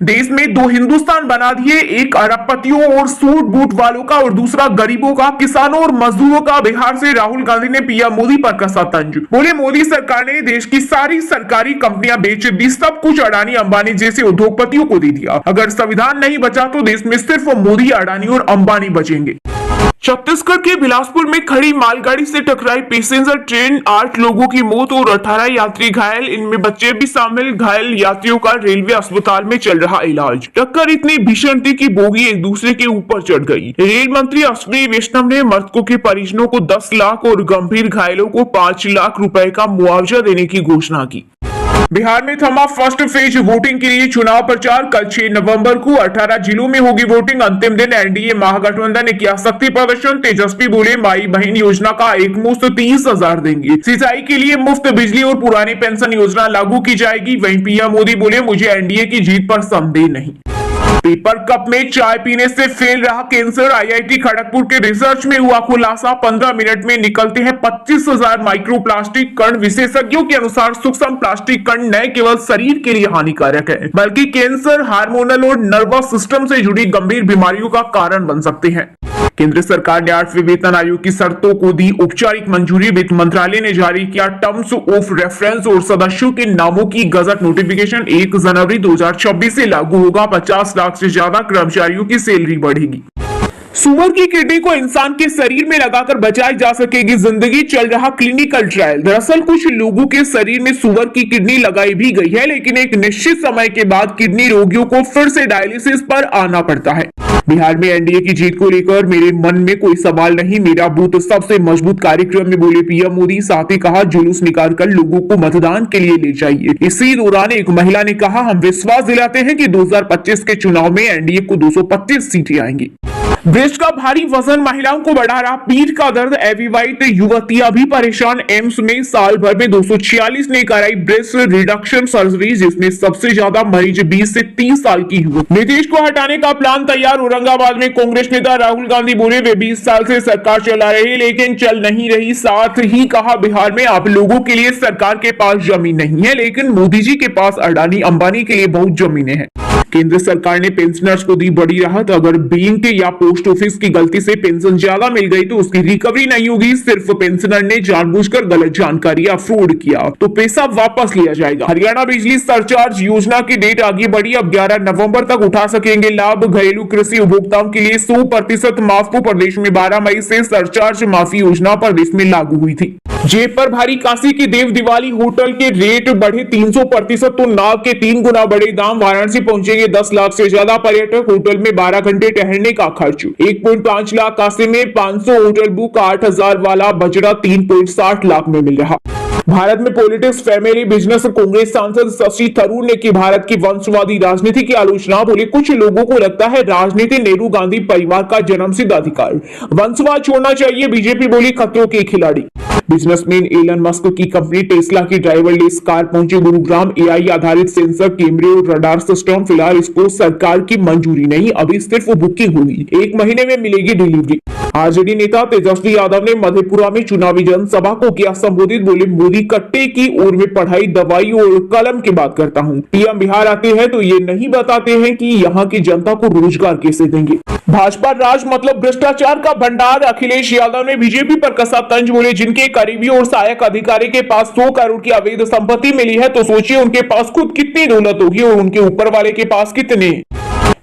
देश में दो हिंदुस्तान बना दिए, एक अरबपतियों और सूट बूट वालों का और दूसरा गरीबों का, किसानों और मजदूरों का। बिहार से राहुल गांधी ने पीएम मोदी पर कसा तंज। बोले मोदी सरकार ने देश की सारी सरकारी कंपनियां बेच दी, सब कुछ अडानी अंबानी जैसे उद्योगपतियों को दे दिया। अगर संविधान नहीं बचा तो देश में सिर्फ मोदी, अडानी और अंबानी बचेंगे। छत्तीसगढ़ के बिलासपुर में खड़ी मालगाड़ी से टकराई पैसेंजर ट्रेन, 8 लोगों की मौत और 18 यात्री घायल, इनमें बच्चे भी शामिल। घायल यात्रियों का रेलवे अस्पताल में चल रहा इलाज। टक्कर इतनी भीषण थी कि बोगी एक दूसरे के ऊपर चढ़ गई। रेल मंत्री अश्विनी वैष्णव ने मृतकों के परिजनों को 10 लाख और गंभीर घायलों को 5 लाख रुपए का मुआवजा देने की घोषणा की। बिहार में थमा फर्स्ट फेज वोटिंग के लिए चुनाव प्रचार। कल 6 नवंबर को 18 जिलों में होगी वोटिंग। अंतिम दिन एनडीए महागठबंधन ने किया शक्ति प्रदर्शन। तेजस्वी बोले माई बहन योजना का एक मुश्त 30,000 देंगे। सिंचाई के लिए मुफ्त बिजली और पुरानी पेंशन योजना लागू की जाएगी। वहीं पीएम मोदी बोले मुझे एनडीए की जीत पर संदेह नहीं। पेपर कप में चाय पीने से फैल रहा कैंसर। आईआईटी खड़गपुर के रिसर्च में हुआ खुलासा। 15 मिनट में निकलते हैं 25,000 माइक्रोप्लास्टिक कण। विशेषज्ञों के अनुसार सूक्ष्म प्लास्टिक कण न केवल शरीर के लिए हानिकारक है, बल्कि कैंसर, हार्मोनल और नर्वस सिस्टम से जुड़ी गंभीर बीमारियों का कारण बन सकते हैं। केंद्र सरकार ने 8वें वेतन आयोग की शर्तों को दी औपचारिक मंजूरी। वित्त मंत्रालय ने जारी किया टर्म्स ऑफ रेफरेंस और सदस्यों के नामों की गजट नोटिफिकेशन। 1 जनवरी 2026 से लागू होगा। 50 लाख से ज्यादा कर्मचारियों की सैलरी बढ़ेगी। सुअर की किडनी को इंसान के शरीर में लगाकर बचाई जा सकेगी जिंदगी, चल रहा क्लिनिकल ट्रायल। दरअसल कुछ लोगों के शरीर में सुअर की किडनी लगाई भी गई है, लेकिन एक निश्चित समय के बाद किडनी रोगियों को फिर से डायलिसिस पर आना पड़ता है। बिहार में एनडीए की जीत को लेकर मेरे मन में कोई सवाल नहीं, मेरा बूथ सबसे मजबूत कार्यक्रम में बोले पीएम मोदी। साथ ही कहा जुलूस निकालकर लोगों को मतदान के लिए ले जाइए। इसी दौरान एक महिला ने कहा हम विश्वास दिलाते हैं कि 2025 के चुनाव में एनडीए को 225 सीटें आएंगी। ब्रेस्ट का भारी वजन महिलाओं को बढ़ा रहा पीठ का दर्द। एवीवाइट युवतियां भी परेशान। एम्स में साल भर में 246 ने कराई ब्रेस्ट रिडक्शन सर्जरी, जिसमें सबसे ज्यादा मरीज 20 से 30 साल की हुई। नीतीश को हटाने का प्लान तैयार। औरंगाबाद में कांग्रेस नेता राहुल गांधी बोले वे 20 साल से सरकार चला रहे लेकिन चल नहीं रही। साथ ही कहा बिहार में आप लोगों के लिए सरकार के पास जमीन नहीं है, लेकिन मोदी जी के पास अडानी अंबानी के लिए बहुत जमीनें हैं। केंद्र सरकार ने पेंशनर्स को दी बड़ी राहत। अगर बैंक या पोस्ट ऑफिस की गलती से पेंशन ज्यादा मिल गई तो उसकी रिकवरी नहीं होगी। सिर्फ पेंशनर ने जानबूझकर गलत जानकारी या फ्रॉड किया तो पैसा वापस लिया जाएगा। हरियाणा बिजली सरचार्ज योजना की डेट आगे बढ़ी। अब 11 नवंबर तक उठा सकेंगे लाभ। घरेलू कृषि उपभोक्ताओं के लिए 100% माफ को प्रदेश में 12 मई से सरचार्ज माफी योजना प्रदेश में लागू हुई थी। जेब पर भारी काशी की देव दिवाली। होटल के रेट बढ़े 300% तो नाव के 3 गुना बढ़े दाम। वाराणसी पहुंचेंगे 10 लाख से ज्यादा पर्यटक। होटल में 12 घंटे ठहरने का खर्च 1.5 लाख। काशी में 500 होटल बुक। 8,000 वाला बजरा 3.60 लाख में मिल रहा। भारत में पॉलिटिक्स, फैमिली, बिजनेस। कांग्रेस सांसद शशि थरूर ने की भारत की वंशवादी राजनीति की आलोचना। बोले कुछ लोगों को लगता है राजनीति नेहरू गांधी परिवार का जन्मसिद्ध अधिकार, वंशवाद छोड़ना चाहिए। बीजेपी बोली खतरों के खिलाड़ी। बिजनेसमैन एलन मस्क की कंपनी टेस्ला की ड्राइवरलेस कार पहुंची गुरुग्राम। एआई आधारित सेंसर, कैमरे और रडार सिस्टम। फिलहाल इसको सरकार की मंजूरी नहीं, अभी सिर्फ बुकिंग होगी। 1 महीने में मिलेगी डिलीवरी। आरजेडी नेता तेजस्वी यादव ने मधेपुरा में चुनावी जनसभा को किया संबोधित। बोले मोदी कट्टे की ओर में पढ़ाई, दवाई और कलम की बात करता हूँ। पीएम बिहार आते हैं तो ये नहीं बताते हैं कि यहाँ की जनता को रोजगार कैसे देंगे। भाजपा राज मतलब भ्रष्टाचार का भंडार। अखिलेश यादव ने बीजेपी पर कसा तंज। बोले जिनके करीबियों और सहायक अधिकारी के पास 100 करोड़ की अवैध संपत्ति मिली है तो सोचिए उनके पास खुद कितनी दौलत होगी और उनके ऊपर वाले के पास कितने।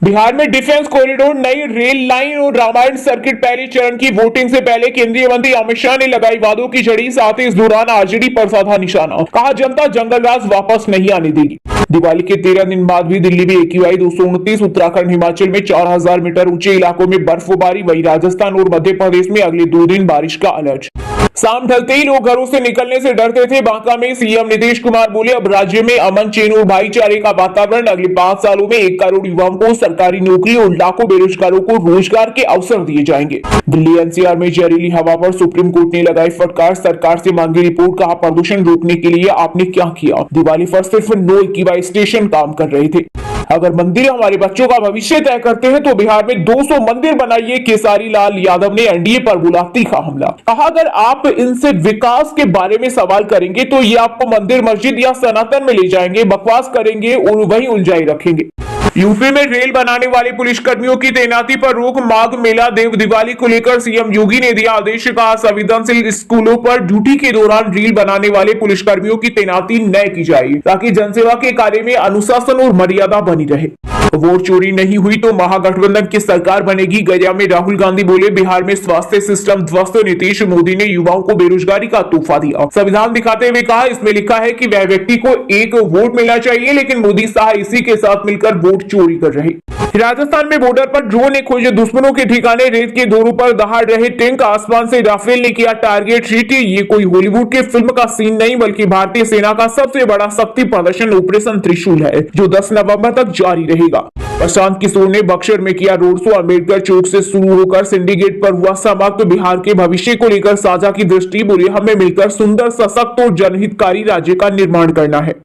बिहार में डिफेंस कॉरिडोर, नई रेल लाइन और रामायण सर्किट पहले चरण की वोटिंग से पहले केंद्रीय मंत्री अमित शाह ने लगाई वादों की झड़ी। साथ ही इस दौरान आरजेडी पर साधा निशाना। कहा जनता जंगलराज वापस नहीं आने देगी। दिवाली के 13 दिन बाद भी दिल्ली में AQI 229। उत्तराखंड, हिमाचल में 4000 मीटर ऊंचे इलाकों में बर्फबारी। वहीं राजस्थान और मध्य प्रदेश में अगले 2 दिन बारिश का अलर्ट। शाम ढलते ही लोग घरों से निकलने से डरते थे। बांका में सीएम नीतीश कुमार बोले अब राज्य में अमन, चैन और भाईचारे का वातावरण। अगले 5 सालों में 1 करोड़ युवाओं को सरकारी नौकरी और लाखों बेरोजगारों को रोजगार के अवसर दिए जाएंगे। दिल्ली एनसीआर में जहरीली हवा पर सुप्रीम कोर्ट ने लगाई फटकार। सरकार से मांगी रिपोर्ट। कहा प्रदूषण रोकने के लिए आपने क्या किया। दिवाली पर सिर्फ 9 EQI स्टेशन काम कर रहे थे। अगर मंदिर हमारे बच्चों का भविष्य तय करते हैं तो बिहार में 200 मंदिर बनाइए। केसारी लाल यादव ने एनडीए पर बोला तीखा हमला। कहा अगर आप इनसे विकास के बारे में सवाल करेंगे तो ये आपको मंदिर, मस्जिद या सनातन में ले जाएंगे, बकवास करेंगे और वहीं उलझाए रखेंगे। यूपी में रेल बनाने वाले पुलिसकर्मियों की तैनाती पर रोक, माघ मेला देव दिवाली को लेकर सीएम योगी ने दिया आदेश। कहा संवेदनशील स्कूलों पर ड्यूटी के दौरान रेल बनाने वाले पुलिसकर्मियों की तैनाती न की जाए ताकि जनसेवा के कार्य में अनुशासन और मर्यादा बनी रहे। वोट चोरी नहीं हुई तो महागठबंधन की सरकार बनेगी। गया में राहुल गांधी बोले बिहार में स्वास्थ्य सिस्टम ध्वस्त। नीतीश मोदी ने युवाओं को बेरोजगारी का तोहफा दिया। संविधान दिखाते हुए कहा इसमें लिखा है कि वह व्यक्ति को एक वोट मिलना चाहिए, लेकिन मोदी शाह इसी के साथ मिलकर वोट चोरी कर रहे। राजस्थान में बॉर्डर पर ड्रोन ने खोजे दुश्मनों के ठिकाने। रेत के दौरों पर दहाड़ रहे टैंक। आसमान से राफेल ने किया टारगेट हिट। ये कोई हॉलीवुड के फिल्म का सीन नहीं बल्कि भारतीय सेना का सबसे बड़ा शक्ति प्रदर्शन ऑपरेशन त्रिशूल है जो 10 नवंबर तक जारी रहेगा। प्रशांत किशोर ने बक्सर में किया रोड शो। अम्बेडकर चौक से शुरू होकर सिंडिकेट पर हुआ समाप्त। बिहार के भविष्य को लेकर साझा की दृष्टि। बोले हमें मिलकर सुंदर, सशक्त और जनहितकारी राज्य का निर्माण करना है।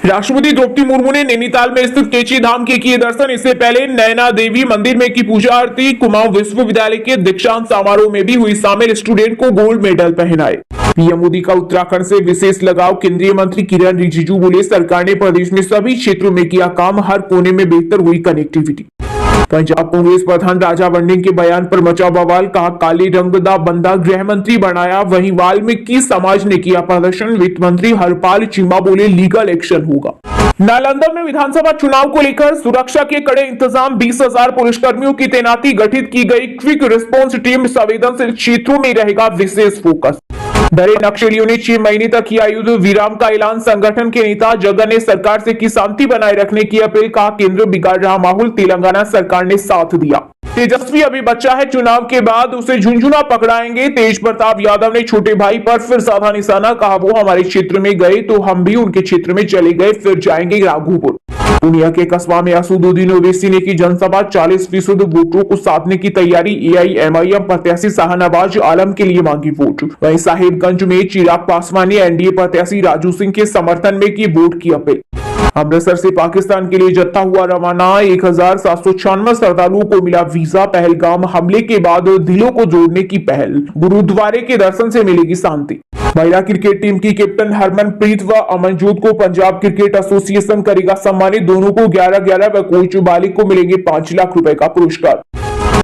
राष्ट्रपति द्रौपदी मुर्मू ने नैनीताल में स्थित केची धाम के किए दर्शन। इससे पहले नैना देवी मंदिर में की पूजा आरती। कुमाऊं विश्वविद्यालय के दीक्षांत समारोह में भी हुई शामिल। स्टूडेंट को गोल्ड मेडल पहनाए। पीएम मोदी का उत्तराखंड से विशेष लगाव। केंद्रीय मंत्री किरण रिजिजू बोले सरकार ने प्रदेश में सभी क्षेत्रों में किया काम। हर कोने में बेहतर हुई कनेक्टिविटी। पंजाब कांग्रेस प्रधान राजा वड़िंग के बयान पर मचा बवाल। कहा काले रंग दा बंदा गृह मंत्री बनाया। वहीं वाल्मीकि समाज ने किया प्रदर्शन। वित्त मंत्री हरपाल चीमा बोले लीगल एक्शन होगा। नालंदा में विधानसभा चुनाव को लेकर सुरक्षा के कड़े इंतजाम। 20,000 पुलिसकर्मियों की तैनाती गठित की गई। Quick response team. संवेदनशील क्षेत्रों में रहेगा विशेष फोकस। डरे नक्सलियों ने 6 महीने तक किया युद्ध विराम का ऐलान। संगठन के नेता जगन ने सरकार से की शांति बनाए रखने की अपील। कहा केंद्र बिगाड़ रहा माहौल। तेलंगाना सरकार ने साथ दिया। तेजस्वी अभी बच्चा है, चुनाव के बाद उसे झुंझुना पकड़ाएंगे। तेज प्रताप यादव ने छोटे भाई पर फिर साधा निशाना। कहा वो हमारे क्षेत्र में गए तो हम भी उनके क्षेत्र में चले गए, फिर जाएंगे राघोपुर। दुनिया के कस्बा में असदुद्दीन ओवैसी ने की जनसभा। 40% वोटों को साधने की तैयारी। एआईएमआईएम प्रत्याशी शाहनवाज आलम के लिए मांगी वोट। वहीं साहिबगंज में चिराग पासवान ने एनडीए प्रत्याशी राजू सिंह के समर्थन में की वोट की अपील। अमृतसर से पाकिस्तान के लिए जत्था हुआ रवाना। 1796 श्रद्धालुओं को मिला वीजा। पहलगाम हमले के बाद दिलों को जोड़ने की पहल। गुरुद्वारे के दर्शन से मिलेगी शांति। महिला क्रिकेट टीम की कैप्टन हरमनप्रीत व अमनजोत को पंजाब क्रिकेट एसोसिएशन करेगा सम्मानित। दोनों को 11-11 व कोच बालिक को मिलेंगे 5 लाख रुपए का पुरस्कार।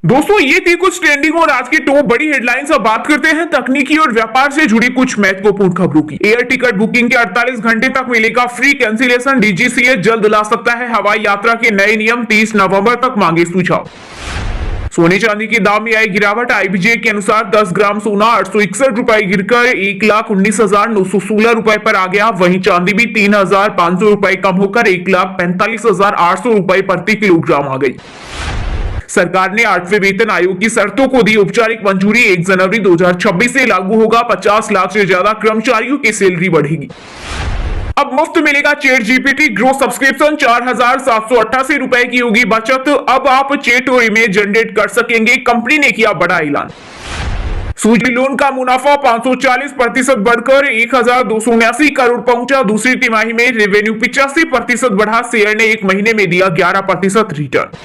दोस्तों ये थी कुछ ट्रेंडिंग और आज की टॉप बड़ी हेडलाइंस। अब बात करते हैं तकनीकी और व्यापार से जुड़ी कुछ महत्वपूर्ण खबरों की। एयर टिकट बुकिंग के 48 घंटे तक मिलेगा फ्री कैंसिलेशन। डीजीसीए जल्द ला सकता है हवाई यात्रा के नए नियम। 30 नवंबर तक मांगे सुझाव। सोने चांदी के दाम में आई गिरावट। आईबीजे के अनुसार 10 ग्राम सोना 861 रुपए गिरकर 1,19,916 रुपए पर आ गया। वहीं चांदी भी 3,500 रुपए कम होकर 1,45,800 रुपए प्रति किलोग्राम आ गई। सरकार ने 8वें वेतन आयोग की शर्तों को दी औपचारिक मंजूरी। 1 जनवरी 2026 से लागू होगा। 50 लाख से ज्यादा कर्मचारियों की सैलरी बढ़ेगी। अब मुफ्त मिलेगा चैट जीपीटी ग्रो सब्सक्रिप्शन। 4,788 रुपए की होगी बचत। अब आप चैट और इमेज जनरेट कर सकेंगे। कंपनी ने किया बड़ा ऐलान। सूजी लोन का मुनाफा 540% बढ़कर 1,279 करोड़ पहुंचा। दूसरी तिमाही में रेवेन्यू 85% बढ़ा। शेयर ने 1 महीने में दिया 11% रिटर्न।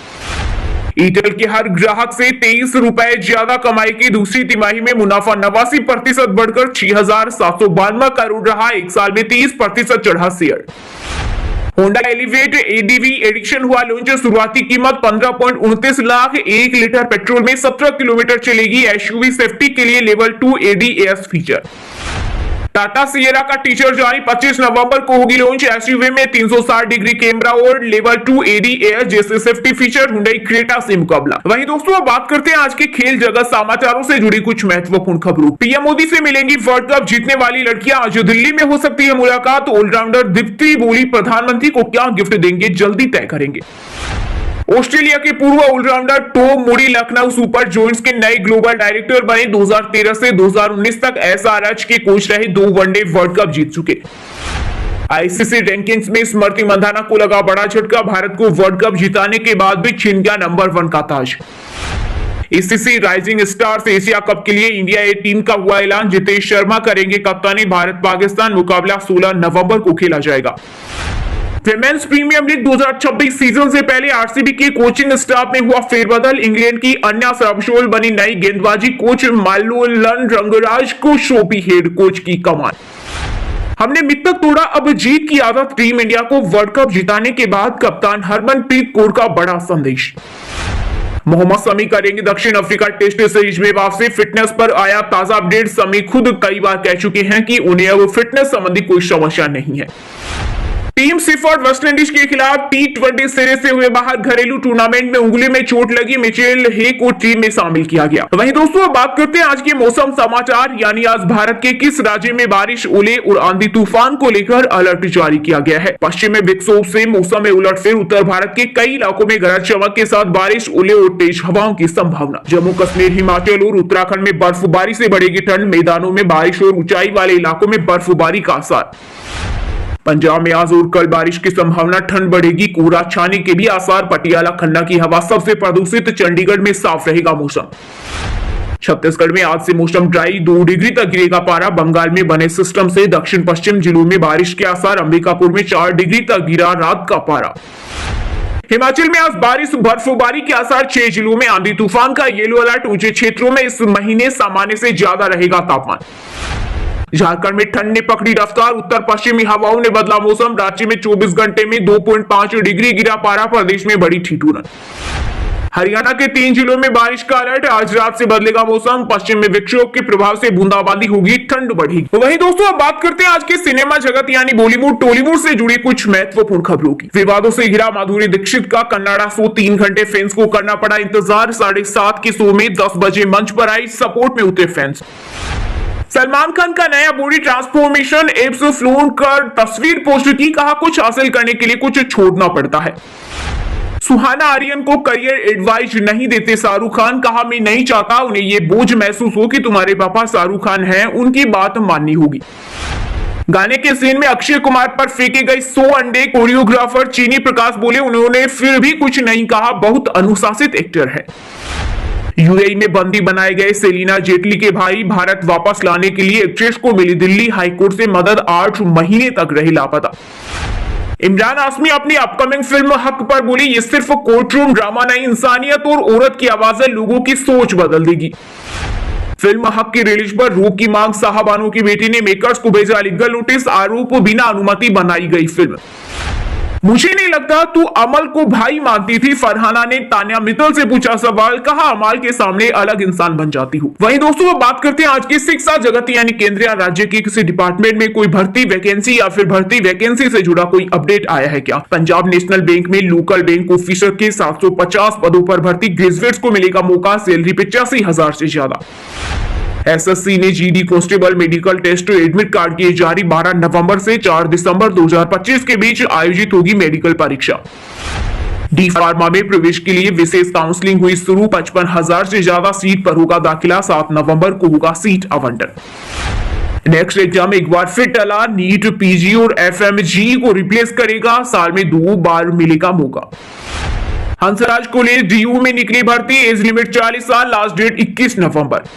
एयरटेल के हर ग्राहक से 23 रुपए ज्यादा कमाई की। दूसरी तिमाही में मुनाफा 89% बढ़कर 6,792 करोड़ रहा। 1 साल में 30% चढ़ा share. Honda Elevate ADV edition हुआ लॉन्च। शुरुआती कीमत 15.29 लाख। 1 लीटर पेट्रोल में 17 किलोमीटर चलेगी। एसयूवी सेफ्टी के लिए level 2 ADS feature. Tata Sierra का टीजर जारी। 25 नवंबर को होगी लॉन्च। एसयूवी में 360 डिग्री कैमरा और लेवल 2 एडीएस जैसे सेफ्टी फीचर हुंडई क्रेटा से मुकाबला। वहीं दोस्तों अब बात करते हैं आज के खेल जगत समाचारों से जुड़ी कुछ महत्वपूर्ण खबरों। पीएम मोदी से मिलेंगी वर्ल्ड कप जीतने वाली लड़कियां। आज दिल्ली में हो सकती है मुलाकात। ऑलराउंडर दीप्ति बोली प्रधानमंत्री को क्या गिफ्ट देंगे जल्दी तय करेंगे। ऑस्ट्रेलिया के पूर्व allrounder Tom Moody Lucknow super giants के नए ग्लोबल डायरेक्टर बने। 2013 से 2019 तक एसआरएच के कोच रहे। 2 वनडे वर्ल्ड कप जीत चुके। आईसीसी रैंकिंग्स में स्मृति मंधाना को लगा बड़ा झटका। भारत को वर्ल्ड कप जिताने के बाद भी छीन गया नंबर 1 का ताज। ACC rising stars Asia cup के लिए इंडिया ए टीम का हुआ ऐलान। जितेश शर्मा करेंगे कप्तानी। भारत पाकिस्तान मुकाबला 16 नवंबर को खेला जाएगा। विमेंस प्रीमियर लीग 2026 सीजन से पहले आरसीबी के कोचिंग स्टाफ में हुआ फेरबदल। इंग्लैंड की अन्या सर्वशोल बनी नई गेंदबाजी कोच। मालोलन रंगराज को सौंपी हेड कोच की कमान। हमने मिथक तोड़ा, अब जीत की आदत। टीम इंडिया को वर्ल्ड कप जिताने के बाद कप्तान हरमनप्रीत कौर का बड़ा संदेश। मोहम्मद शमी करेंगे दक्षिण अफ्रीका टेस्ट सीरीज में वापसी। फिटनेस पर आया ताजा अपडेट। शमी खुद कई बार कह चुके हैं कि उन्हें अब फिटनेस संबंधी कोई समस्या नहीं है। टीम सिफर्ड वेस्टइंडीज के खिलाफ T20 सीरीज से हुए बाहर। घरेलू टूर्नामेंट में उंगली में चोट लगी मिचेल हे को टीम में शामिल किया गया। वहीं दोस्तों अब बात करते हैं आज के मौसम समाचार, यानी आज भारत के किस राज्य में बारिश, ओले और आंधी तूफान को लेकर अलर्ट जारी किया गया है। पश्चिम में विक्षोभ से मौसम में उलटफेर। उत्तर भारत के कई इलाकों में गरज चमक के साथ बारिश, ओले और तेज हवाओं की संभावना। जम्मू कश्मीर, हिमाचल और उत्तराखंड में बर्फबारी से बढ़ेगी ठंड। मैदानों में बारिश और ऊंचाई वाले इलाकों में बर्फबारी का आसार। पंजाब में आज और कल बारिश की संभावना, ठंड बढ़ेगी, कोहरा छाने के भी आसार। पटियाला खन्ना की हवा सबसे प्रदूषित। चंडीगढ़ में साफ रहेगा मौसम। छत्तीसगढ़ में आज से मौसम ड्राई, 2 डिग्री तक गिरेगा पारा। बंगाल में बने सिस्टम से दक्षिण पश्चिम जिलों में बारिश के आसार। अंबिकापुर में 4 डिग्री तक गिरा रात का पारा। हिमाचल में आज बारिश, बर्फबारी के आसार। 6 जिलों में आंधी तूफान का येलो अलर्ट। ऊंचे क्षेत्रों में इस महीने सामान्य से ज्यादा रहेगा तापमान। झारखंड में ठंड ने पकड़ी रफ्तार। उत्तर पश्चिमी हवाओं ने बदला मौसम। रांची में 24 घंटे में 2.5 डिग्री गिरा पारा। प्रदेश में बड़ी ठिठुरन। हरियाणा के 3 जिलों में बारिश का अलर्ट। आज रात से बदलेगा मौसम। पश्चिम में विक्षोभ के प्रभाव से बूंदाबांदी होगी, ठंड बढ़ेगी। वहीं दोस्तों अब बात करते हैं आज के सिनेमा जगत यानी बॉलीवुड टॉलीवुड से जुड़ी कुछ महत्वपूर्ण खबरों की। विवादों से घिरा माधुरी दीक्षित का कन्नाडा शो। 3 घंटे फैंस को करना पड़ा इंतजार। 7:30 के शो में 10 बजे मंच पर आई। सपोर्ट में उतरे फैंस। सलमान खान का नया बॉडी ट्रांसफॉर्मेशन एप्स फ्लोन कर तस्वीर पोस्ट की। कहा कुछ हासिल करने के लिए कुछ छोड़ना पड़ता है। सुहाना आर्यन को करियर एडवाइस नहीं देते शाहरुख खान। कहा मैं नहीं चाहता उन्हें ये बोझ महसूस हो कि तुम्हारे पापा शाहरुख खान हैं, उनकी बात माननी होगी। गाने के सीन में अक्षय कुमार पर फेंके गए 100 अंडे। कोरियोग्राफर चीनी प्रकाश बोले उन्होंने फिर भी कुछ नहीं कहा, बहुत अनुशासित एक्टर है। यूएई में बंदी बनाए गए सेलिना जेटली के भाई भारत वापस लाने के लिए एक्ट्रेस को मिली दिल्ली हाईकोर्ट से मदद। 8 महीने तक रहे लापता। इमरान हाशमी अपनी अपकमिंग फिल्म हक पर बोली ये सिर्फ कोर्टरूम ड्रामा नहीं, इंसानियत और औरत की आवाजें लोगों की सोच बदल देगी। फिल्म हक की रिलीज पर रोक की मांग। साहबानों की बेटी ने मेकर्स को भेजा लीगल नोटिस। आरोप बिना अनुमति बनाई गई फिल्म। मुझे नहीं लगता तू अमल को भाई मानती थी। फरहाना ने तान्या मित्तल से पूछा सवाल। कहा अमल के सामने अलग इंसान बन जाती हूँ। वहीं दोस्तों अब बात करते हैं आज की शिक्षा जगत यानी केंद्रीय राज्य के किसी डिपार्टमेंट में कोई भर्ती वैकेंसी या फिर भर्ती वैकेंसी से जुड़ा कोई अपडेट आया है क्या। पंजाब नेशनल बैंक में लोकल बैंक ऑफिसर के 750 पदों पर भर्ती। ग्रेजुएट्स को मिलेगा मौका। सैलरी 85,000 से ज्यादा। एसएससी ने GD constable medical test admit card किए जारी। 12 नवंबर से 4 दिसंबर 2025 के बीच आयोजित होगी मेडिकल परीक्षा। डी फार्मा में प्रवेश के लिए विशेष काउंसलिंग हुई शुरू। 55,000 से ज्यादा सीट पर होगा दाखिला। 7 नवंबर को होगा सीट आवंटन। नेक्स्ट एग्जाम एक बार फिर टला। नीट पीजी और एफएमजी को रिप्लेस करेगा। साल में 2 बार मिलेगा मौका। हंसराज कॉलेज डीयू में निकली भर्ती। एज लिमिट 40 साल। लास्ट डेट 21 नवंबर।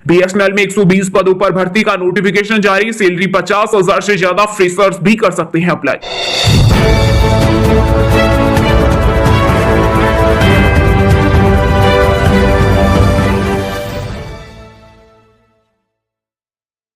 बीएसएनएल में 120 पदों पर भर्ती का नोटिफिकेशन जारी। सैलरी 50,000 से ज्यादा। फ्रेशर्स भी कर सकते हैं अप्लाई।